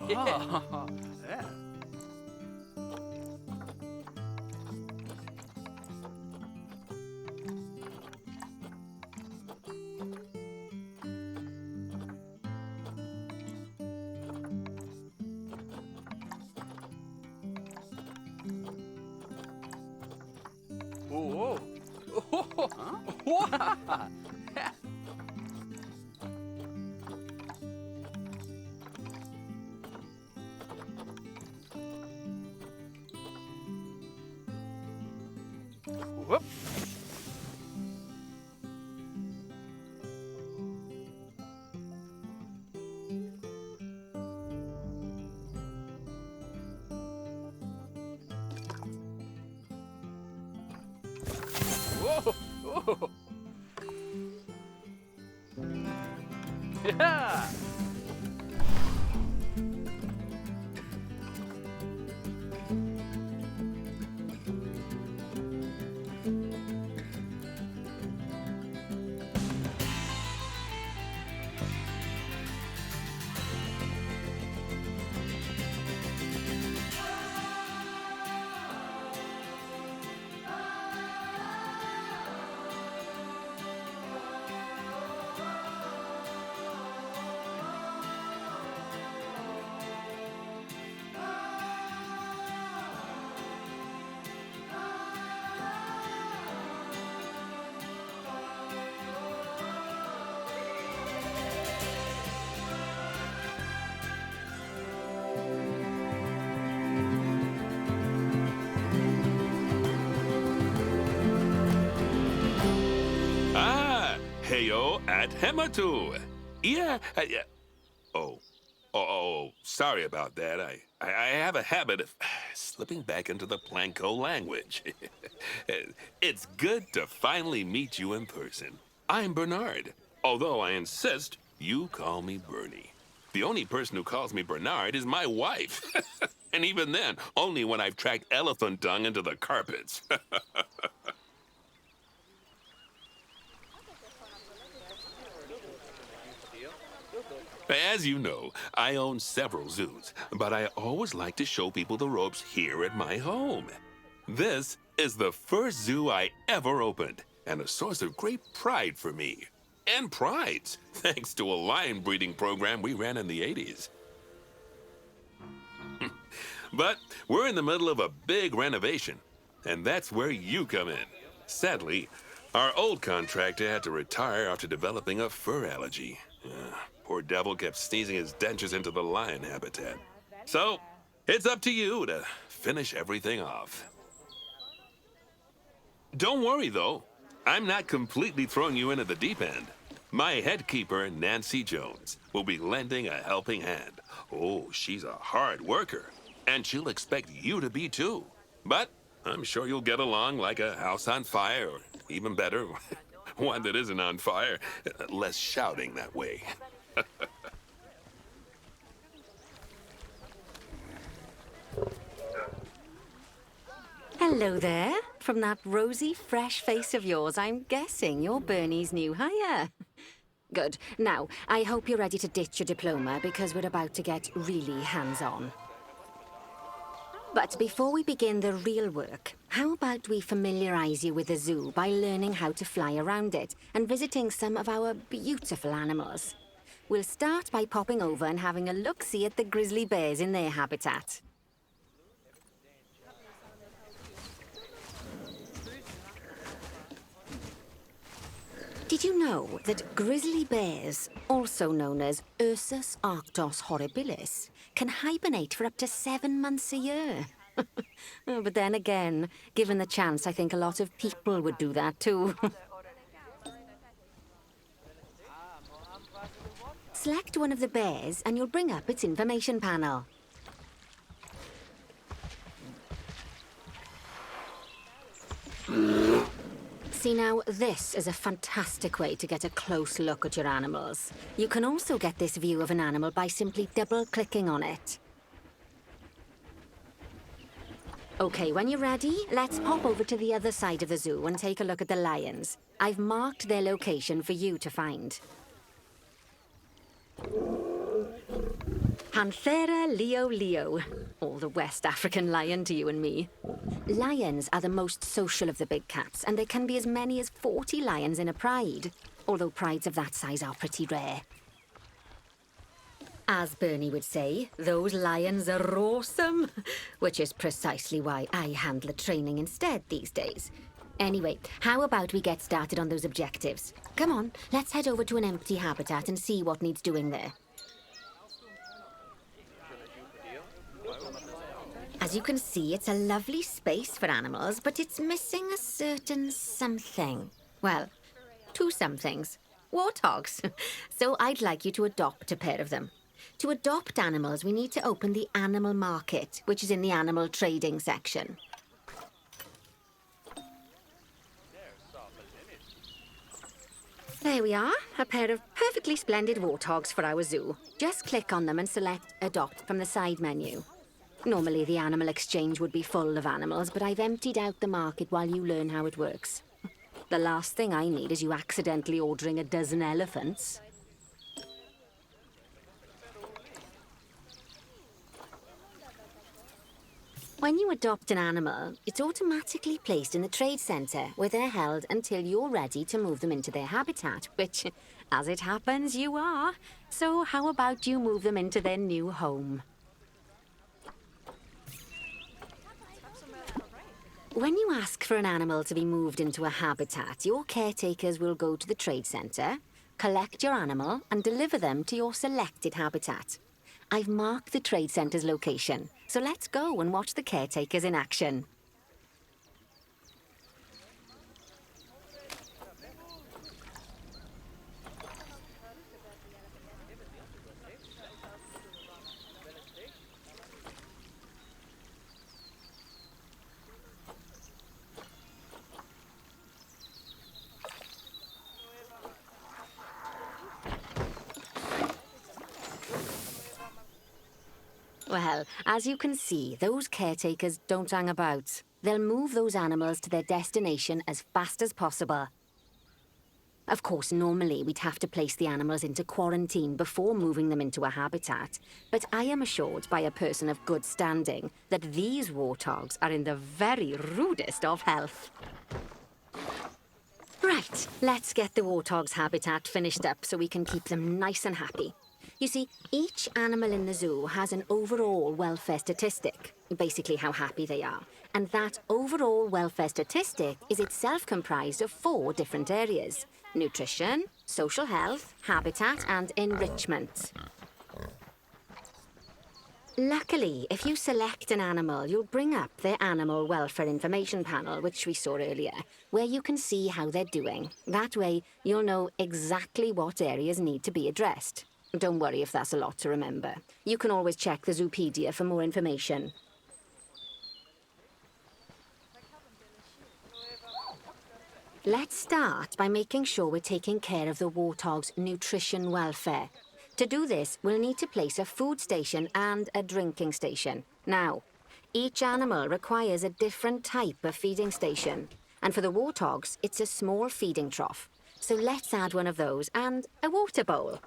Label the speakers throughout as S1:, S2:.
S1: Oh, yeah. Whoa. Whoa. Huh? Whoop. Whoa. Whoa. Yeah.
S2: Heyo at Hematu. Yeah. Oh. Sorry about that. I have a habit of slipping back into the Planko language. It's good to finally meet you in person. I'm Bernard, although I insist you call me Bernie. The only person who calls me Bernard is my wife. And even then, only when I've tracked elephant dung into the carpets. As you know, I own several zoos, but I always like to show people the ropes here at my home. This is the first zoo I ever opened, and a source of great pride for me. And prides, thanks to a lion breeding program we ran in the 80s. But we're in the middle of a big renovation, and that's where you come in. Sadly, our old contractor had to retire after developing a fur allergy. Poor devil kept sneezing his dentures into the lion habitat. So, it's up to you to finish everything off. Don't worry, though. I'm not completely throwing you into the deep end. My head keeper, Nancy Jones, will be lending a helping hand. Oh, she's a hard worker, and she'll expect you to be too. But I'm sure you'll get along like a house on fire, or even better, one that isn't on fire. Less shouting that way.
S3: Hello there. From that rosy, fresh face of yours, I'm guessing you're Bernie's new hire. Good. Now, I hope you're ready to ditch your diploma because we're about to get really hands-on. But before we begin the real work, how about we familiarize you with the zoo by learning how to fly around it and visiting some of our beautiful animals? We'll start by popping over and having a look-see at the grizzly bears in their habitat. Did you know that grizzly bears, also known as Ursus arctos horribilis, can hibernate for up to 7 months a year? Oh, but then again, given the chance, I think a lot of people would do that too. Select one of the bears and you'll bring up its information panel. See now, this is a fantastic way to get a close look at your animals. You can also get this view of an animal by simply double-clicking on it. Okay, when you're ready, let's pop over to the other side of the zoo and take a look at the lions. I've marked their location for you to find. Panthera leo leo, or the West African lion to you and me. Lions are the most social of the big cats, and there can be as many as 40 lions in a pride, although prides of that size are pretty rare. As Bernie would say, those lions are awesome, which is precisely why I handle the training instead these days. Anyway, how about we get started on those objectives? Come on, let's head over to an empty habitat and see what needs doing there. As you can see, it's a lovely space for animals, but it's missing a certain something. Well, two somethings. Warthogs. So I'd like you to adopt a pair of them. To adopt animals, we need to open the animal market, which is in the animal trading section. There we are, a pair of perfectly splendid warthogs for our zoo. Just click on them and select Adopt from the side menu. Normally, the animal exchange would be full of animals, but I've emptied out the market while you learn how it works. The last thing I need is you accidentally ordering a dozen elephants. When you adopt an animal, it's automatically placed in the trade centre, where they're held until you're ready to move them into their habitat, which, as it happens, you are. So how about you move them into their new home? When you ask for an animal to be moved into a habitat, your caretakers will go to the trade centre, collect your animal, and deliver them to your selected habitat. I've marked the trade centre's location, so let's go and watch the caretakers in action. Well, as you can see, those caretakers don't hang about. They'll move those animals to their destination as fast as possible. Of course, normally we'd have to place the animals into quarantine before moving them into a habitat, but I am assured by a person of good standing that these warthogs are in the very rudest of health. Right, let's get the warthog's habitat finished up so we can keep them nice and happy. You see, each animal in the zoo has an overall welfare statistic, basically how happy they are. And that overall welfare statistic is itself comprised of 4 different areas: nutrition, social health, habitat, and enrichment. Luckily, if you select an animal, you'll bring up their animal welfare information panel, which we saw earlier, where you can see how they're doing. That way, you'll know exactly what areas need to be addressed. Don't worry if that's a lot to remember. You can always check the Zoopedia for more information. Let's start by making sure we're taking care of the warthog's nutrition welfare. To do this, we'll need to place a food station and a drinking station. Now, each animal requires a different type of feeding station. And for the warthogs, it's a small feeding trough. So let's add one of those and a water bowl.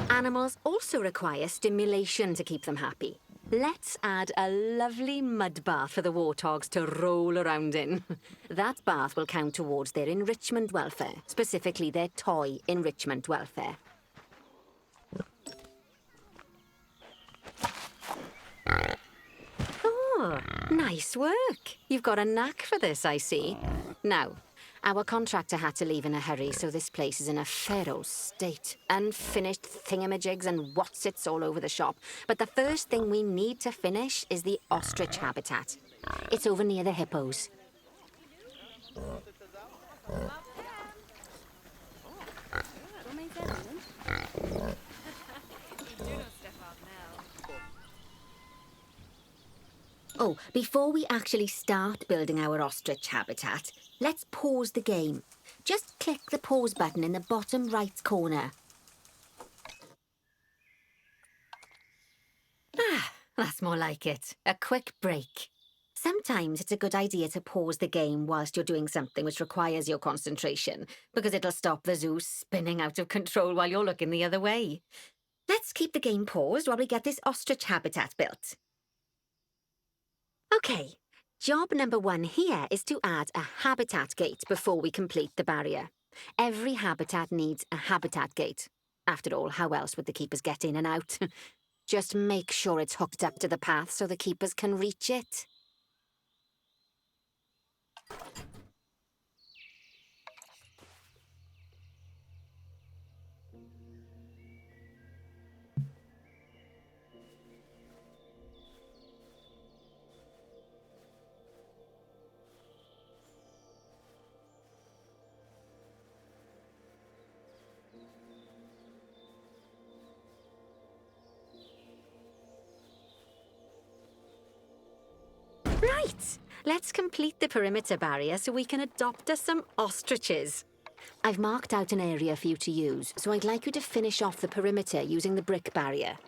S3: Animals also require stimulation to keep them happy. Let's add a lovely mud bath for the warthogs to roll around in. That bath will count towards their enrichment welfare, specifically their toy enrichment welfare. Oh, nice work. You've got a knack for this, I see. Now, our contractor had to leave in a hurry, so this place is in a feral state. Unfinished thingamajigs and whatsits all over the shop. But the first thing we need to finish is the ostrich habitat. It's over near the hippos. Oh, before we actually start building our ostrich habitat, let's pause the game. Just click the pause button in the bottom right corner. Ah, that's more like it. A quick break. Sometimes it's a good idea to pause the game whilst you're doing something which requires your concentration, because it'll stop the zoo spinning out of control while you're looking the other way. Let's keep the game paused while we get this ostrich habitat built. Okay, job number 1 here is to add a habitat gate before we complete the barrier. Every habitat needs a habitat gate. After all, how else would the keepers get in and out? Just make sure it's hooked up to the path so the keepers can reach it. Right, let's complete the perimeter barrier so we can adopt us some ostriches. I've marked out an area for you to use, so I'd like you to finish off the perimeter using the brick barrier.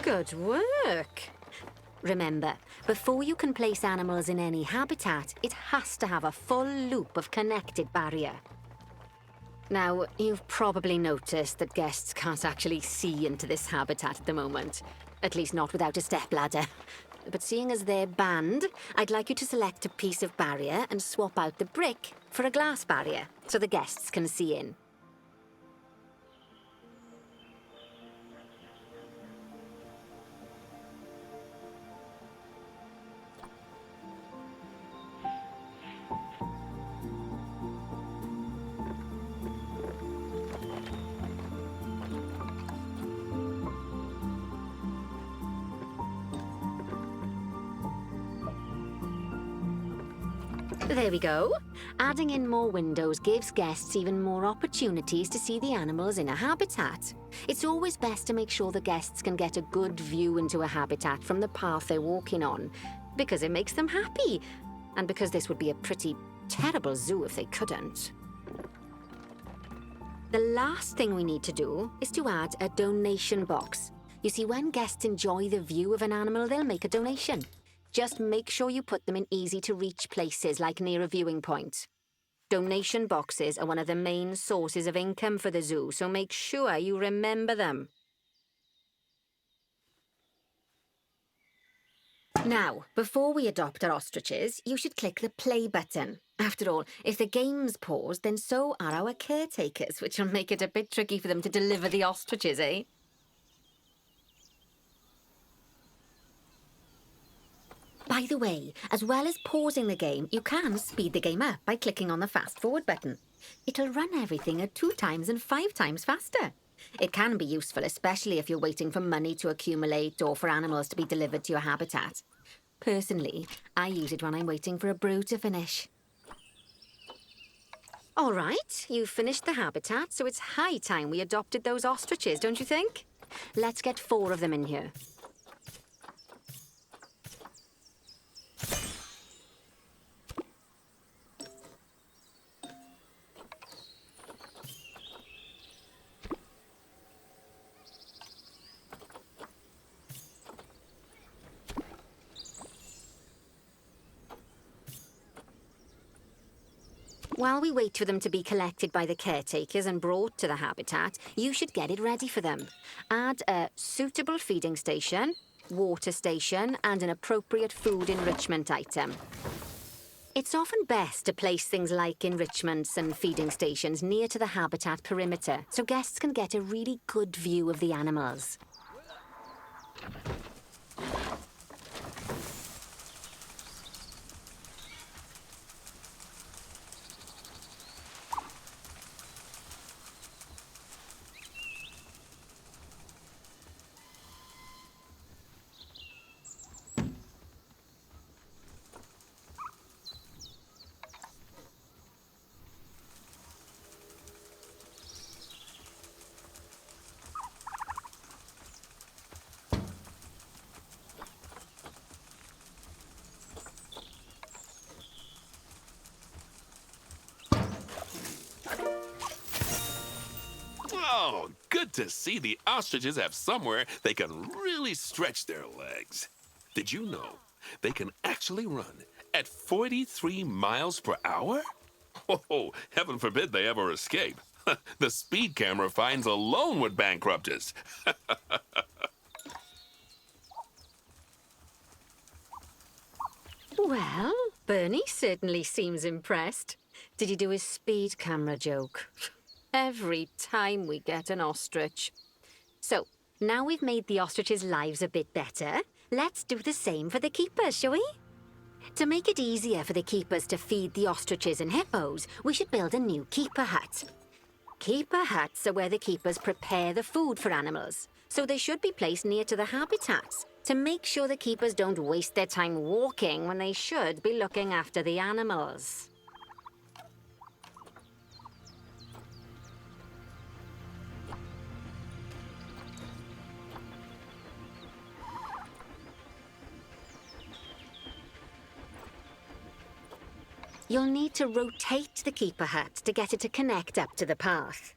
S3: Good work! Remember, before you can place animals in any habitat, it has to have a full loop of connected barrier. Now, you've probably noticed that guests can't actually see into this habitat at the moment. At least not without a stepladder. But seeing as they're banned, I'd like you to select a piece of barrier and swap out the brick for a glass barrier, so the guests can see in. There we go. Adding in more windows gives guests even more opportunities to see the animals in a habitat. It's always best to make sure the guests can get a good view into a habitat from the path they're walking on, because it makes them happy, and because this would be a pretty terrible zoo if they couldn't. The last thing we need to do is to add a donation box. You see, when guests enjoy the view of an animal, they'll make a donation. Just make sure you put them in easy-to-reach places, like near a viewing point. Donation boxes are one of the main sources of income for the zoo, so make sure you remember them. Now, before we adopt our ostriches, you should click the play button. After all, if the game's paused, then so are our caretakers, which will make it a bit tricky for them to deliver the ostriches, eh? By the way, as well as pausing the game, you can speed the game up by clicking on the fast forward button. It'll run everything at 2 times and 5 times faster. It can be useful, especially if you're waiting for money to accumulate or for animals to be delivered to your habitat. Personally, I use it when I'm waiting for a brew to finish. All right, you've finished the habitat, so it's high time we adopted those ostriches, don't you think? Let's get 4 of them in here. While we wait for them to be collected by the caretakers and brought to the habitat, you should get it ready for them. Add a suitable feeding station, water station, and an appropriate food enrichment item. It's often best to place things like enrichments and feeding stations near to the habitat perimeter so guests can get a really good view of the animals.
S2: Oh, good to see the ostriches have somewhere they can really stretch their legs. Did you know they can actually run at 43 miles per hour? Oh, heaven forbid they ever escape. The speed camera fines alone would bankrupt us.
S3: Well, Bernie certainly seems impressed. Did you do his speed camera joke? Every time we get an ostrich. So, now we've made the ostriches' lives a bit better, let's do the same for the keepers, shall we? To make it easier for the keepers to feed the ostriches and hippos, we should build a new keeper hut. Keeper huts are where the keepers prepare the food for animals, so they should be placed near to the habitats to make sure the keepers don't waste their time walking when they should be looking after the animals. You'll need to rotate the keeper hut to get it to connect up to the path.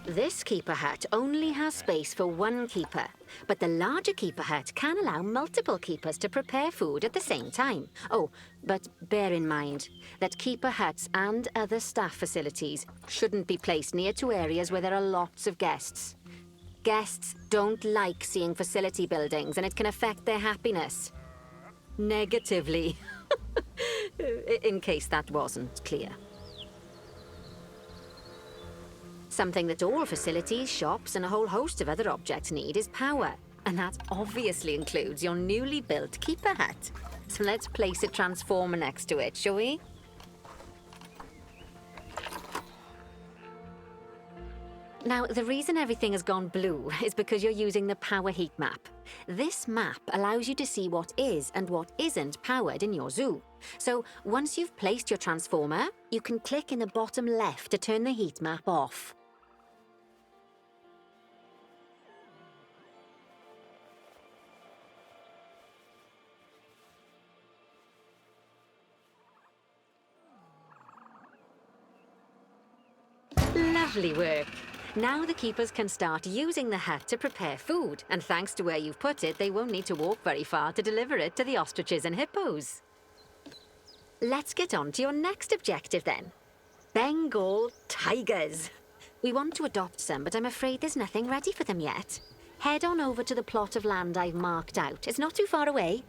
S3: This keeper hut only has space for one keeper, but the larger keeper hut can allow multiple keepers to prepare food at the same time. Oh, but bear in mind that keeper huts and other staff facilities shouldn't be placed near to areas where there are lots of guests. Guests don't like seeing facility buildings, and it can affect their happiness. Negatively. In case that wasn't clear. Something that all facilities, shops, and a whole host of other objects need is power. And that obviously includes your newly built keeper hut. So let's place a transformer next to it, shall we? Now, the reason everything has gone blue is because you're using the power heat map. This map allows you to see what is and what isn't powered in your zoo. So once you've placed your transformer, you can click in the bottom left to turn the heat map off. Lovely work. Now the keepers can start using the hut to prepare food, and thanks to where you've put it, they won't need to walk very far to deliver it to the ostriches and hippos. Let's get on to your next objective then. Bengal tigers. We want to adopt some, but I'm afraid there's nothing ready for them yet. Head on over to the plot of land I've marked out. It's not too far away.